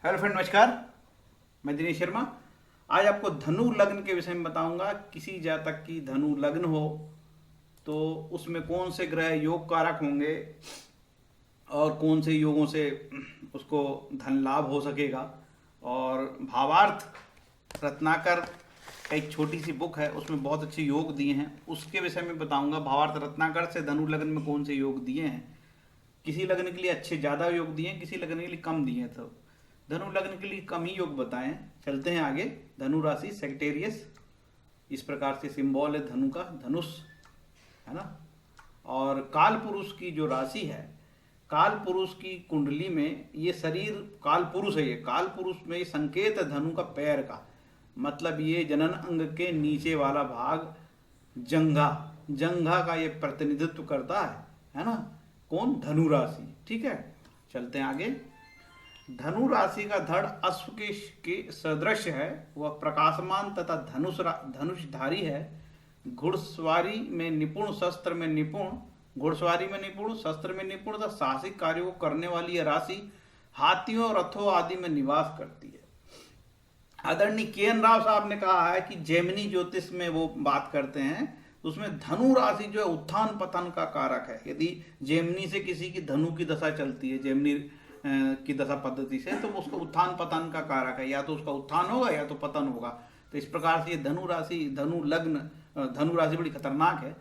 Hello friend, नमस्कार। मैं दिनेश शर्मा। आज आपको धनु लग्न के विषय में बताऊंगा। किसी जातक की धनु लग्न हो तो उसमें कौन से ग्रह योग कारक होंगे और कौन से योगों से उसको धन लाभ हो सकेगा। और भावार्थ रत्नाकर का एक छोटी सी बुक है, उसमें बहुत अच्छे योग दिए हैं, उसके विषय में बताऊंगा। भावार्थ रत्नाकर से धनु लग्न में कौन से योग दिए हैं। किसी लग्न के लिए अच्छे ज़्यादा योग दिए हैं, किसी लग्न के लिए कम दिए हैं। तो धनु लग्न के लिए कम ही योग बताएं। चलते हैं आगे। धनु राशि सेक्टेरियस, इस प्रकार से सिंबल है धनु का, धनुष है ना। और काल पुरुष की जो राशि है, काल पुरुष की कुंडली में ये शरीर काल पुरुष है। ये काल पुरुष में ये संकेत है धनु का पैर का, मतलब ये जनन अंग के नीचे वाला भाग जंघा, जंघा का ये प्रतिनिधित्व करता है ना। कौन? धनु राशि। ठीक है, चलते हैं आगे। धनु राशि का धड़ अश्व के सदृश है। वह प्रकाशमान तथा धनुषधारी है। घुड़सवारी में निपुण, शस्त्र में निपुण, घुड़सवारी में निपुण, शस्त्र में निपुण तथा साहसिक कार्यों को करने वाली यह राशि हाथियों, रथों आदि में निवास करती है। आदरणीय के.एन. राव साहब ने कहा है कि जेमिनी ज्योतिष में वो बात करते हैं, उसमें धनु राशि जो है उत्थान पतन का कारक है। यदि जेमिनी से किसी की धनु की दशा चलती है, जेमिनी की दशा पद्धति से, तो उसका उत्थान पतन का कारक है। या तो उसका उत्थान होगा या तो पतन होगा। तो इस प्रकार से ये धनु राशि, धनु लग्न, धनु राशि बड़ी खतरनाक है।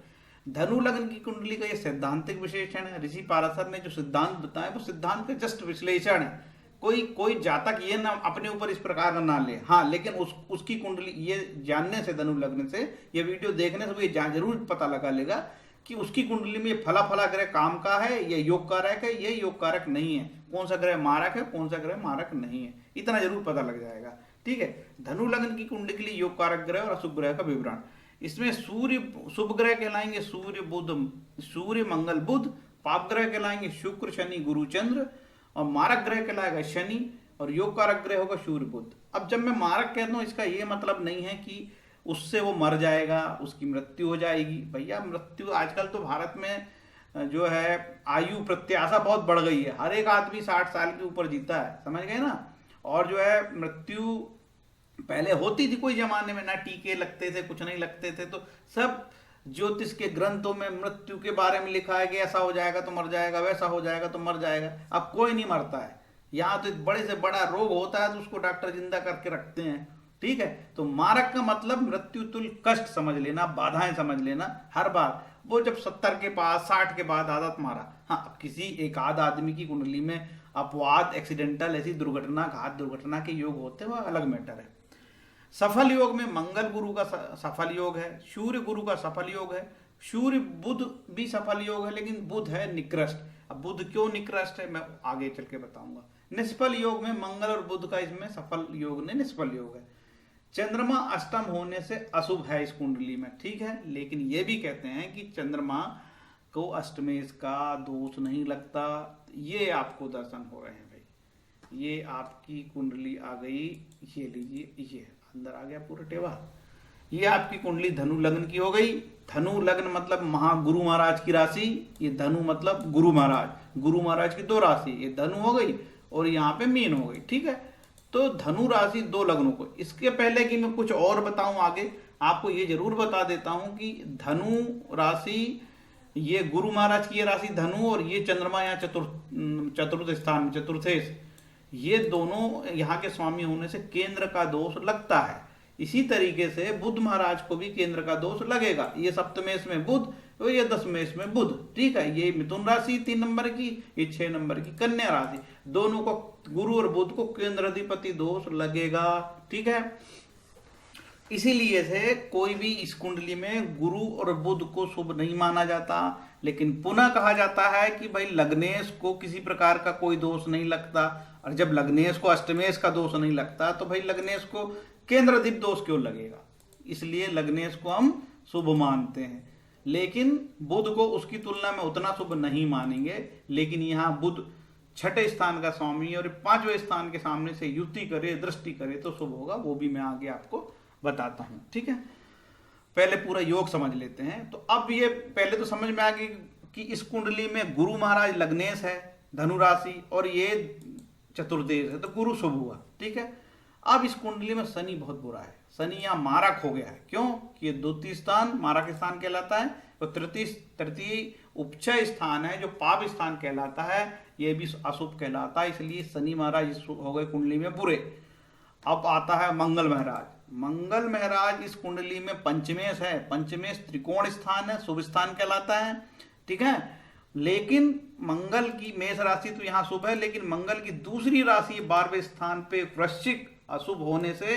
धनु लग्न की कुंडली का ये सैद्धांतिक विश्लेषण है। ऋषि पाराशर ने जो सिद्धांत बताया वो सिद्धांत का जस्ट विश्लेषण है। कोई जातक ये ना अपने ऊपर इस प्रकार का ना ले। हाँ, लेकिन उसकी कुंडली ये जानने से, धनु लग्न से, ये वीडियो देखने से वो ये जरूर पता लगा लेगा कि उसकी कुंडली में फला फला ग्रह काम का है, ये योग कारक है, ये योग कारक नहीं है, कौन सा ग्रह मारक है, कौन सा ग्रह मारक नहीं है, इतना जरूर पता लग जाएगा। ठीक है, धनु लग्न की कुंडली के लिए योग कारक ग्रह और अशुभ ग्रह का विवरण। इसमें सूर्य शुभ ग्रह कहलाएंगे सूर्य, बुध, सूर्य मंगल बुध। पाप ग्रह कहलाएंगे शुक्र, शनि, गुरु, चंद्र। और मारक ग्रह कहलाएगा शनि। और योग कारक ग्रह होगा सूर्य, बुध। अब जब मैं मारक कहता हूं, इसका ये मतलब नहीं है कि उससे वो मर जाएगा, उसकी मृत्यु हो जाएगी। भैया मृत्यु आजकल तो भारत में जो है आयु प्रत्याशा बहुत बढ़ गई है। हर एक आदमी 60 साल के ऊपर जीता है, समझ गए ना। और जो है मृत्यु पहले होती थी, कोई जमाने में ना टीके लगते थे, कुछ नहीं लगते थे, तो सब ज्योतिष के ग्रंथों में मृत्यु के बारे में लिखा है कि ऐसा हो जाएगा तो मर जाएगा, वैसा हो जाएगा तो मर जाएगा। अब कोई नहीं मरता है। यहाँ तो बड़े से बड़ा रोग होता है तो उसको डॉक्टर जिंदा करके रखते हैं। ठीक है, तो मारक का मतलब मृत्यु तुल्य कष्ट समझ लेना, बाधाएं समझ लेना। हर बार वो जब 70 के पास, 60 के बाद आदत मारा। हाँ, किसी एक आध आदमी की कुंडली में अपवाद, एक्सीडेंटल, ऐसी दुर्घटना, घात दुर्घटना के योग होते हैं, वह अलग मैटर है। सफल योग में मंगल गुरु का सफल योग है, सूर्य गुरु का सफल योग है, सूर्य बुध भी सफल योग है, लेकिन बुध है निकृष्ट। अब बुध क्यों निकृष्ट है मैं आगे चल के बताऊंगा। निष्फल योग में मंगल और बुध का इसमें सफल योग नहीं, निष्फल योग है। चंद्रमा अष्टम होने से अशुभ है इस कुंडली में। ठीक है, लेकिन ये भी कहते हैं कि चंद्रमा को अष्टमेश का दोष नहीं लगता। ये आपको दर्शन हो रहे हैं भाई। ये आपकी कुंडली आ गई, ये लीजिए, ये अंदर आ गया पूरा टेवा। ये आपकी कुंडली धनु लग्न की हो गई। धनु लग्न मतलब महागुरु महाराज की राशि। ये धनु मतलब गुरु महाराज, गुरु महाराज की 2 राशि। ये धनु हो गई और यहाँ पे मीन हो गई। ठीक है, तो धनु राशि 2 लग्नों को। इसके पहले कि मैं कुछ और बताऊं आगे, आपको ये जरूर बता देता हूं कि धनु राशि, ये गुरु महाराज की ये राशि धनु, और ये चंद्रमा यहाँ चतुर्थ स्थान में, चतुर्थेश, ये दोनों यहाँ के स्वामी होने से केंद्र का दोष लगता है। इसी तरीके से बुध महाराज को भी केंद्र का दोष लगेगा। ये सप्तमेश में बुध और ये दशमेश में बुध। ठीक है, ये मिथुन राशि 3 नंबर की, ये 6 नंबर की कन्या राशि, दोनों को गुरु और बुध को केंद्राधिपति दोष लगेगा। ठीक है, इसीलिए से कोई भी इस कुंडली में गुरु और बुध को शुभ नहीं माना जाता। लेकिन पुनः कहा जाता है कि भाई लग्नेश को किसी प्रकार का कोई दोष नहीं लगता। और जब लग्नेश को अष्टमेश का दोष नहीं लगता तो भाई लग्नेश को केंद्राधिप दोष क्यों लगेगा। इसलिए लग्नेश को हम शुभ मानते हैं, लेकिन बुध को उसकी तुलना में उतना शुभ नहीं मानेंगे। लेकिन यहाँ बुध 6ठे स्थान का स्वामी और 5वें स्थान के सामने से युति करे, दृष्टि करे तो शुभ होगा। वो भी मैं आगे आपको बताता हूं। ठीक है, पहले पूरा योग समझ लेते हैं। तो अब ये पहले तो समझ में आ गई कि इस कुंडली में गुरु महाराज लग्नेश है, धनु राशि, और ये चतुर्देश है, तो गुरु शुभ हुआ, ठीक है। अब इस कुंडली में शनि बहुत बुरा है, शनि यहाँ मारक हो गया है। क्यों कि ये द्वितीय स्थान मारक स्थान कहलाता है, तो तृतीय उपचय स्थान है जो पाप स्थान कहलाता है, ये भी अशुभ कहलाता है, इसलिए शनि महाराज हो गए कुंडली में बुरे। अब आता है मंगल महाराज। मंगल महाराज इस कुंडली में पंचमेश है, पंचमेश त्रिकोण स्थान है, शुभ स्थान कहलाता है, ठीक है। लेकिन मंगल की मेष राशि तो यहाँ शुभ है, लेकिन मंगल की दूसरी राशि 12वें स्थान पे वृश्चिक अशुभ होने से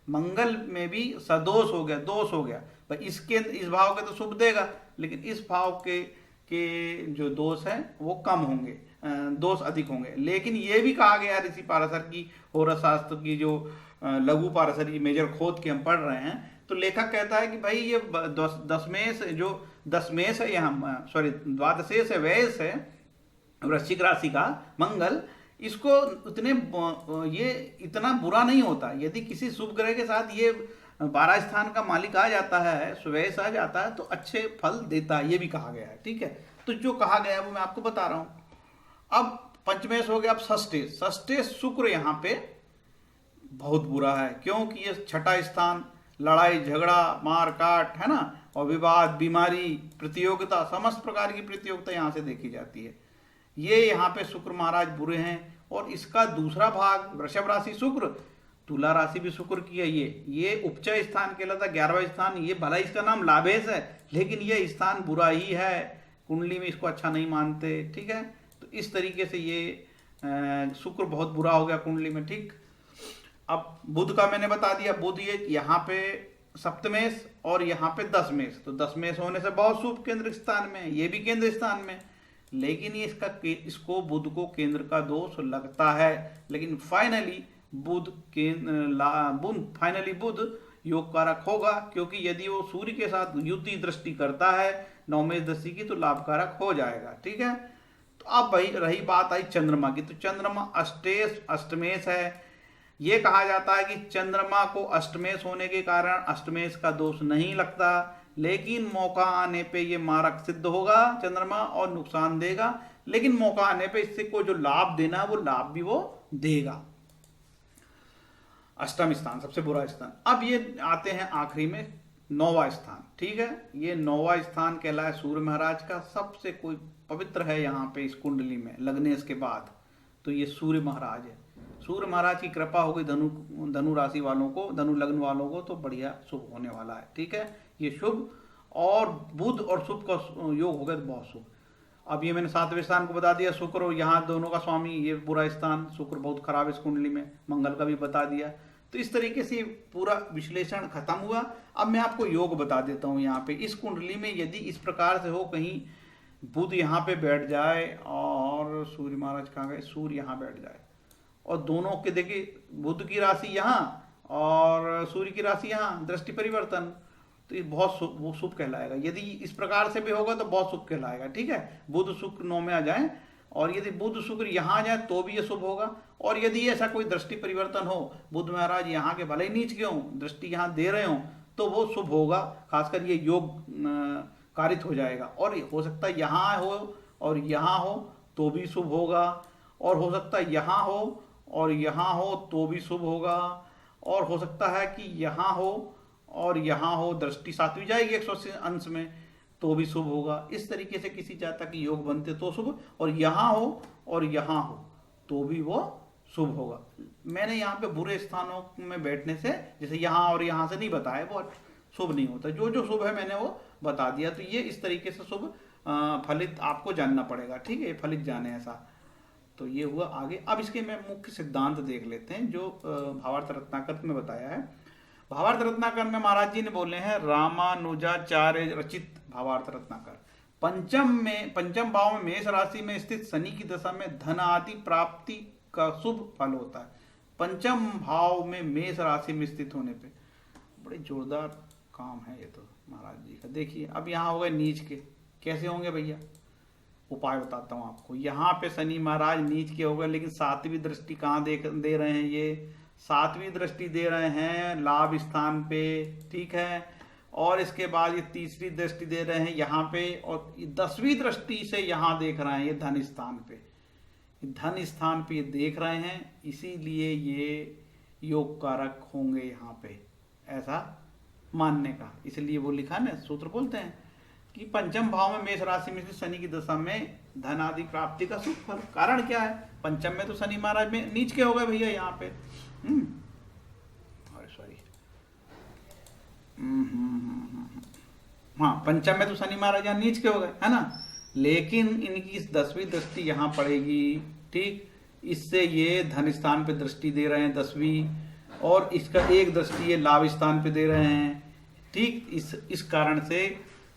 मंगल में भी सदोष हो गया, दोष हो गया। पर इसके इस भाव के तो शुभ देगा, लेकिन इस भाव के जो दोष है वो कम होंगे, दोष अधिक होंगे। लेकिन ये भी कहा गया ऋषि पाराशर की होरा शास्त्र की जो लघु पाराशर की मेजर खोद के हम पढ़ रहे हैं, तो लेखक कहता है कि भाई ये दशमेश है यहाँ, सॉरी द्वादशेश है, वैश है वृश्चिक राशि का मंगल, इसको ये इतना बुरा नहीं होता। यदि किसी शुभ ग्रह के साथ ये 12 स्थान का मालिक आ जाता है, स्वयस आ जाता है, तो अच्छे फल देता है, ये भी कहा गया है, ठीक है। तो जो कहा गया है वो मैं आपको बता रहा हूं। अब पंचमेश हो गया, अब षष्ठेश शुक्र यहाँ पे बहुत बुरा है, क्योंकि ये छठा स्थान, लड़ाई झगड़ा मार काट है ना, और विवाद बीमारी प्रतियोगिता, समस्त प्रकार की प्रतियोगिता यहाँ से देखी जाती है। ये यहाँ पे शुक्र महाराज बुरे हैं। और इसका दूसरा भाग वृषभ राशि शुक्र, तुला राशि भी शुक्र की है, ये उपचय स्थान कहलाता है, 11वां स्थान। ये भला इसका नाम लाभेश है, लेकिन ये स्थान बुरा ही है, कुंडली में इसको अच्छा नहीं मानते, ठीक है। तो इस तरीके से ये शुक्र बहुत बुरा हो गया कुंडली में, ठीक। अब बुध का मैंने बता दिया, बुध ये यहाँ पे सप्तमेश और यहाँ पे दशमेश, तो दशमेश होने से बहुत शुभ केंद्र स्थान में, ये भी केंद्र स्थान में, लेकिन ये इसको बुध को केंद्र का दोष लगता है। लेकिन फाइनली बुध योग कारक होगा, क्योंकि यदि वो सूर्य के साथ युति दृष्टि करता है नवमेश दृष्टि की, तो लाभकारक हो जाएगा, ठीक है। तो अब भाई रही बात आई चंद्रमा की, तो चंद्रमा अष्टमेश है। ये कहा जाता है कि चंद्रमा को अष्टमेश होने के कारण अष्टमेश का दोष नहीं लगता, लेकिन मौका आने पे ये मारक सिद्ध होगा चंद्रमा और नुकसान देगा, लेकिन मौका आने पे इससे को जो लाभ देना है वो लाभ भी वो देगा। अष्टम स्थान सबसे बुरा स्थान। अब ये आते हैं आखिरी में 9वां स्थान, ठीक है। ये 9वां स्थान कहलाए सूर्य महाराज का, सबसे कोई पवित्र है यहाँ पे इस कुंडली में लग्नेश के बाद, तो ये सूर्य महाराज है। सूर्य महाराज की कृपा हो गई धनु राशि वालों को, धनु लग्न वालों को, तो बढ़िया शुभ होने वाला है, ठीक है। ये शुभ, और बुध और शुभ का योग हो गया तो बहुत शुभ। अब ये मैंने 7वें स्थान को बता दिया, शुक्र और यहाँ दोनों का स्वामी ये बुरा स्थान, शुक्र बहुत खराब इस कुंडली में, मंगल का भी बता दिया। तो इस तरीके से पूरा विश्लेषण खत्म हुआ। अब मैं आपको योग बता देता हूँ। यहाँ पे इस कुंडली में यदि इस प्रकार से हो, कहीं बुध यहाँ पे बैठ जाए और सूर्य महाराज कहाँ गए, सूर्य यहाँ बैठ जाए, और दोनों के देखिए बुध की राशि यहाँ और सूर्य की राशि यहाँ, दृष्टि परिवर्तन, तो ये बहुत वो शुभ कहलाएगा। यदि इस प्रकार से भी होगा तो बहुत शुभ कहलाएगा, ठीक है। बुध शुक्र 9 में आ जाए, और यदि बुध शुक्र यहाँ आ जाए तो भी ये शुभ होगा। और यदि ऐसा कोई दृष्टि परिवर्तन हो, बुध महाराज यहाँ के भले ही नीच के हों, दृष्टि यहाँ दे रहे हों, तो वो शुभ होगा। खासकर ये योग कारित हो जाएगा। और हो सकता है यहाँ हो और यहाँ हो तो भी शुभ होगा, और हो सकता है यहाँ हो और यहाँ हो तो भी शुभ होगा, और हो सकता है कि यहाँ हो और यहाँ हो, दृष्टि सातवीं जाएगी 180 अंश में, तो भी शुभ होगा। इस तरीके से किसी जातक के योग बनते तो शुभ, और यहाँ हो और यहाँ हो तो भी वो शुभ होगा। मैंने यहाँ पे बुरे स्थानों में बैठने से, जैसे यहाँ और यहाँ से नहीं बताया, वो शुभ नहीं होता। जो जो शुभ है मैंने वो बता दिया। तो ये इस तरीके से शुभ फलित आपको जानना पड़ेगा, ठीक है, फलित जाने ऐसा। तो ये हुआ आगे। अब इसके मैं मुख्य सिद्धांत देख लेते हैं जो भावार्थ रत्नाकर में बताया है। भावार्थ रत्नाकर में महाराज जी ने बोले हैं, रामानुजाचार्य रचित भावार्थ रत्नाकर। पंचम भाव में मेष राशि में स्थित शनि की दशा में धन आदि प्राप्ति का शुभ फल होता है। पंचम भाव में मेष राशि में स्थित होने पे बड़े जोरदार काम है ये तो महाराज जी का। देखिए अब यहाँ हो गए नीच के, कैसे होंगे भैया, उपाय बताता हूँ आपको। यहाँ पे शनि महाराज नीच के हो गए, लेकिन 7वीं दृष्टि कहाँ दे रहे हैं, ये 7वीं दृष्टि दे रहे हैं लाभ स्थान पे, ठीक है। और इसके बाद ये 3री दृष्टि दे रहे हैं यहाँ पे, और 10वीं दृष्टि से यहाँ देख रहे हैं ये धन स्थान पे। धन स्थान पे देख रहे हैं, इसीलिए ये योग कारक होंगे यहाँ पे, ऐसा मानने का। इसलिए वो लिखा ना, सूत्र बोलते हैं कि पंचम भाव में मेष राशि में से शनि की दशा में धन आदि प्राप्ति का सुख फल। कारण क्या है, पंचम में तो शनि महाराज में नीच के हो गए भैया यहाँ पे। सॉरी, हाँ, पंचम में तो शनि महाराज यहाँ नीच के हो गए, है ना। लेकिन इनकी इस 10वीं दृष्टि यहाँ पड़ेगी, ठीक। इससे ये धन स्थान पे दृष्टि दे रहे हैं 10वीं, और इसका एक दृष्टि ये लाभ स्थान पे दे रहे हैं, ठीक। इस कारण से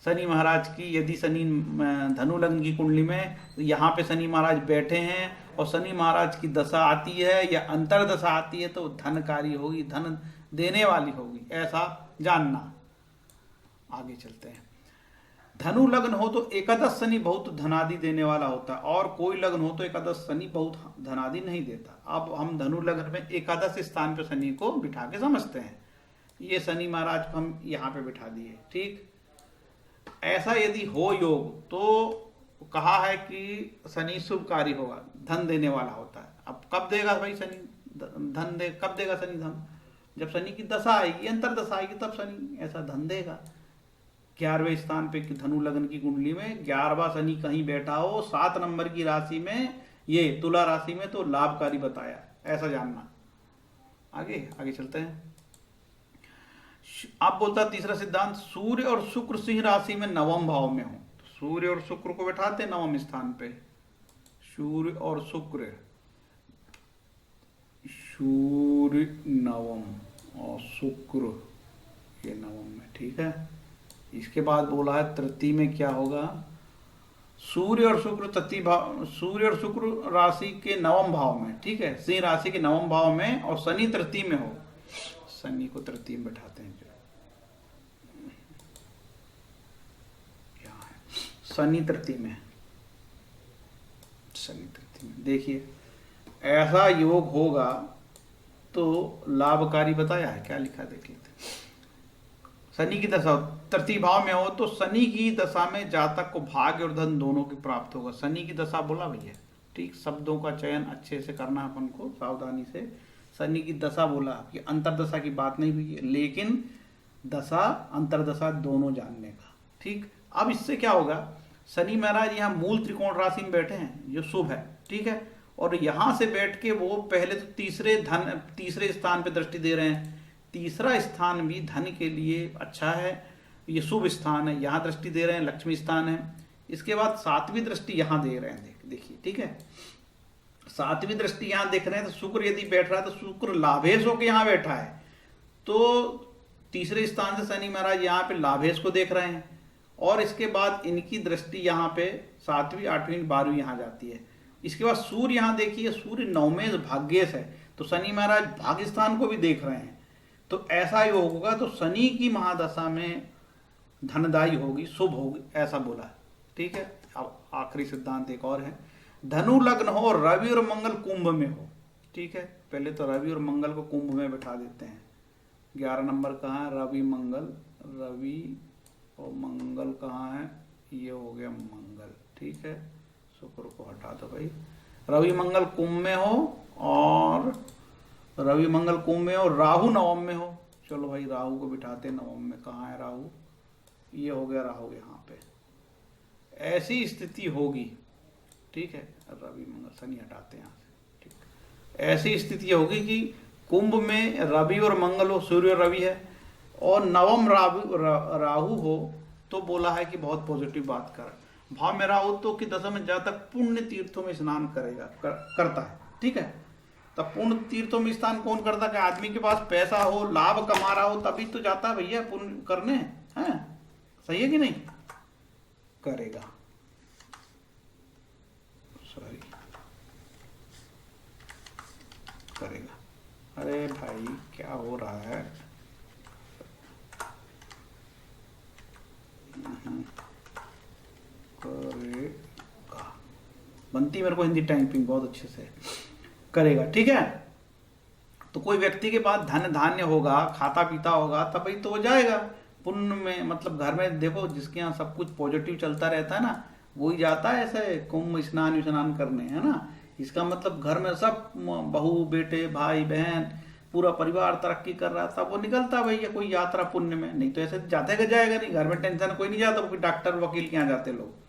शनि महाराज की, यदि शनि धनु लग्न की कुंडली में, तो यहाँ पे शनि महाराज बैठे हैं और शनि महाराज की दशा आती है या अंतरदशा आती है तो धनकारी होगी, धन देने वाली होगी, ऐसा जानना। आगे चलते हैं। धनु लग्न हो तो एकादश शनि बहुत धनादि देने वाला होता है, और कोई लग्न हो तो एकादश शनि बहुत धनादि नहीं देता। अब हम धनु लग्न में एकादश स्थान पे शनि को बिठा के समझते हैं। ये शनि महाराज को हम यहाँ पे बिठा दिए, ठीक। ऐसा यदि हो योग तो कहा है कि शनि शुभकारी होगा, धन देने वाला होता है। अब कब देगा भाई शनि धन दे, कब देगा शनि धन? जब शनि की दशा आएगी, अंतरदशा आएगी, तब शनि ऐसा धन देगा। 11वें स्थान पे धनु लग्न की कुंडली में 11वां शनि कहीं बैठा हो 7 नंबर की राशि में, ये तुला राशि में, तो लाभकारी बताया, ऐसा जानना। आगे चलते हैं। आप बोलता तीसरा सिद्धांत, सूर्य और शुक्र सिंह राशि में नवम भाव में हो, तो सूर्य और शुक्र को बैठाते हैं नवम स्थान पे। सूर्य और शुक्र, सूर्य नवम और शुक्र ये नवम में, ठीक है। इसके बाद बोला है तृतीय में क्या होगा, सूर्य और शुक्र तृतीय भाव, सूर्य और शुक्र राशि के नवम भाव में, ठीक है, सिंह राशि के नवम भाव में, और शनि तृतीय में हो। शनि को तृतीय में बैठाते हैं, क्या है, शनि तृतीय में, शनि तृतीय में। देखिए ऐसा योग होगा तो लाभकारी बताया है, क्या लिखा देख लेते। शनि की दशा तृतीय भाव में हो तो शनि की दशा में जातक को भाग्य और धन दोनों की प्राप्त होगा। शनि की दशा बोला भैया, ठीक, शब्दों का चयन अच्छे से करना है अपन को, सावधानी से। शनि की दशा बोला कि अंतरदशा की बात नहीं हुई है, लेकिन दशा अंतरदशा दोनों जानने का, ठीक। अब इससे क्या होगा, शनि महाराज यहाँ मूल त्रिकोण राशि में बैठे हैं जो शुभ है, ठीक है, और यहाँ से बैठ के वो पहले तो तीसरे स्थान पे दृष्टि दे रहे हैं। तीसरा स्थान भी धन के लिए अच्छा है, ये शुभ स्थान है, यहाँ दृष्टि दे रहे हैं, लक्ष्मी स्थान है। इसके बाद 7वीं दृष्टि यहाँ दे रहे हैं, देखिए, ठीक है, 7वीं दृष्टि यहाँ देख रहे हैं। तो शुक्र यदि बैठ रहा है तो शुक्र लाभेश होकर यहाँ बैठा है, तो तीसरे स्थान से शनि महाराज यहाँ पे लाभेश को देख रहे हैं, और इसके बाद इनकी दृष्टि यहाँ पे 7वीं 8वीं 12वीं यहाँ जाती है। इसके बाद सूर्य यहाँ देखिए, सूर्य नवमेश भाग्येश है, तो शनि महाराज भाग्य स्थान को भी देख रहे हैं। तो ऐसा योग होगा, तो शनि की महादशा में धनदायी होगी, शुभ होगी, ऐसा बोला है, ठीक है। अब आखिरी सिद्धांत एक और है, धनु लग्न हो और रवि और मंगल कुंभ में हो, ठीक है। पहले तो रवि और मंगल को कुंभ में बैठा देते हैं। 11 नंबर कहाँ है, रवि मंगल, रवि और मंगल कहाँ है, ये हो गया मंगल, ठीक है। शुक्र को हटा दो भाई, रवि मंगल कुंभ में हो, और रवि मंगल कुंभ में हो, राहु नवम में हो। चलो भाई राहु को बिठाते नवम में, कहाँ है राहु, ये हो गया राहु यहाँ पे। ऐसी स्थिति होगी, ठीक है, रवि मंगल शनि हटाते हैं यहाँ से, ठीक। ऐसी स्थिति होगी कि कुंभ में रवि और मंगल हो, सूर्य और रवि है, और नवम राहु हो, तो बोला है कि बहुत पॉजिटिव बात कर। भाव में राहु तो कि दशा में जातक पुण्य तीर्थों में स्नान करता है, ठीक है। तब पुण्य तीर्थों में स्नान कौन करता है, आदमी के पास पैसा हो, लाभ कमा रहा हो, तभी तो जाता है भैया पुण्य करने, हैं, सही है कि नहीं, करेगा। सॉरी, करेगा। अरे भाई क्या हो रहा है, करेगा, बनती मेरे को हिंदी टाइपिंग बहुत अच्छे से, करेगा, ठीक है। तो कोई व्यक्ति के पास धन धान्य होगा, खाता पीता होगा, तभी तो वो जाएगा पुण्य में। मतलब घर में देखो जिसके यहाँ सब कुछ पॉजिटिव चलता रहता है ना, वही जाता है ऐसे कुंभ स्नान करने, है ना। इसका मतलब घर में सब बहू बेटे भाई बहन पूरा परिवार तरक्की कर रहा था, वो निकलता भैया कोई यात्रा पुण्य में, नहीं तो ऐसे जाते का जाएगा नहीं। घर में टेंशन कोई नहीं जाता, कोई डॉक्टर वकील के यहाँ जाते लोग।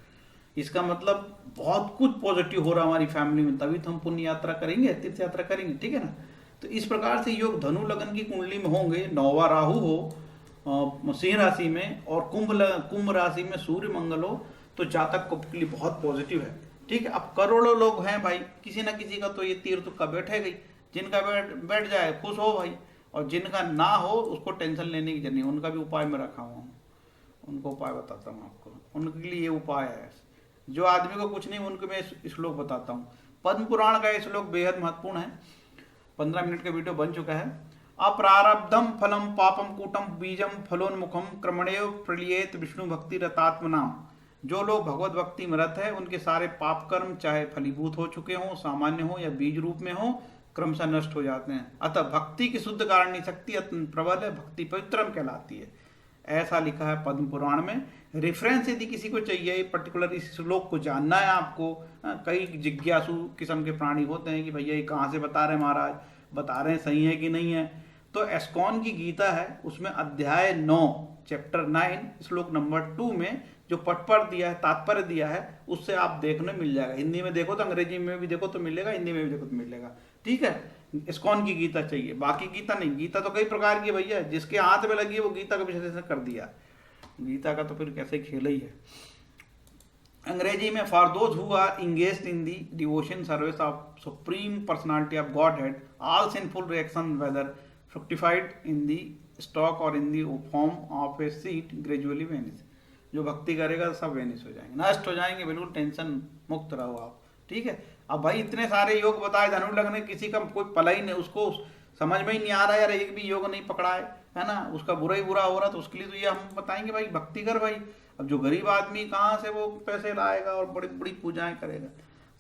इसका मतलब बहुत कुछ पॉजिटिव हो रहा हमारी फैमिली में, तभी तो हम पुण्य यात्रा करेंगे, तीर्थ यात्रा करेंगे, ठीक है ना। तो इस प्रकार से योग धनु लगन की कुंडली में होंगे। 9वां राहु हो सिंह राशि में और कुंभ राशि में सूर्य मंगल हो, तो जातक को के लिए बहुत पॉजिटिव है, ठीक है। अब करोड़ों लोग हैं भाई, किसी ना किसी का तो ये तीर्थ का बैठेगा ही। जिनका बैठ जाए खुश हो भाई, और जिनका ना हो उसको टेंशन लेने की जरूरत नहीं। उनका भी उपाय में रखा हुआ हूँ, उनको उपाय बताता हूँ आपको। उनके लिए ये उपाय है, जो आदमी को कुछ नहीं उनको मैं श्लोक बताता हूँ। पद्म पुराण का ये श्लोक बेहद महत्वपूर्ण है। 15 मिनट का वीडियो बन चुका है। अप्रारब्धम फलम पापम कूटम बीजम फलोन्मुखम क्रमणेव प्रलियेत विष्णु भक्ति रतात्मनाम। जो लोग भगवत भक्ति में रत है, उनके सारे पाप कर्म चाहे फलीभूत हो चुके हों, सामान्य हो या बीज रूप में हो, क्रमशः नष्ट हो जाते हैं। अतः भक्ति की शुद्ध कारणीय शक्ति अत्यंत प्रबल है, भक्ति पवित्रम कहलाती है, ऐसा लिखा है पद्म पुराण में। रेफरेंस यदि किसी को चाहिए, पर्टिकुलर इस श्लोक को जानना है आपको, कई जिज्ञासु किस्म के प्राणी होते हैं कि भैया ये कहाँ से बता रहे हैं महाराज, बता रहे हैं सही है कि नहीं है। तो एस्कॉन की गीता है, उसमें अध्याय 9 चैप्टर 9 श्लोक नंबर 2 में जो पटपर दिया है, तात्पर्य दिया है, उससे आप देखने मिल जाएगा। हिंदी में देखो तो, अंग्रेजी में भी देखो तो मिलेगा, हिंदी में भी देखो तो मिलेगा, ठीक है। इस्कॉन की गीता चाहिए, बाकी गीता नहीं। गीता तो कई प्रकार की भैया, जिसके हाथ में लगी है वो गीता का विश्लेषण कर दिया। गीता का तो फिर कैसे खेल ही है। अंग्रेजी में for those who are engaged in the devotion service of supreme personality of Godhead, all sinful reaction whether fructified in the stock और in the form of a seed gradually vanish. जो भक्ति करेगा सब vanish हो जाएंगे, नष्ट हो जाएंगे, बिल्कुल टेंशन मुक्त रहो आप, ठीक है। अब भाई इतने सारे योग बताए धनु लगने, किसी का कोई पला ही नहीं, उसको समझ में ही नहीं आ रहा यार, एक भी योग नहीं पकड़ा है ना, उसका बुरा ही बुरा हो रहा। तो उसके लिए तो ये हम बताएंगे भाई भक्ति कर भाई। अब जो गरीब आदमी कहाँ से वो पैसे लाएगा और बड़ी बड़ी पूजाएं करेगा।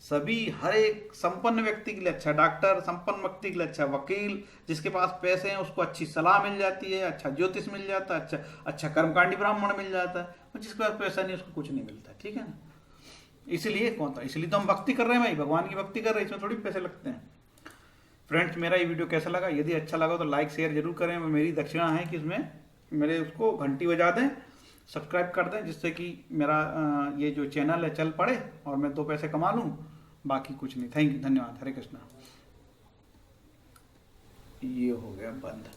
सभी हर एक संपन्न व्यक्ति के लिए अच्छा डॉक्टर, संपन्न व्यक्ति के लिए अच्छा वकील, जिसके पास पैसे हैं उसको अच्छी सलाह मिल जाती है, अच्छा ज्योतिष मिल जाता है, अच्छा कर्मकांडी ब्राह्मण मिल जाता है, और जिसके पास पैसा नहीं उसको कुछ नहीं मिलता, ठीक है ना। इसलिए कौन था, इसलिए तो हम भक्ति कर रहे हैं भाई, भगवान की भक्ति कर रहे हैं, इसमें थोड़ी पैसे लगते हैं। फ्रेंड्स, मेरा ये वीडियो कैसा लगा, यदि अच्छा लगा तो लाइक शेयर जरूर करें। मेरी दक्षिणा है कि इसमें मेरे उसको घंटी बजा दें, सब्सक्राइब कर दें, जिससे कि मेरा ये जो चैनल है चल पड़े और मैं 2 पैसे कमा लूँ, बाकी कुछ नहीं। थैंक यू, धन्यवाद, हरे कृष्णा। ये हो गया बंद।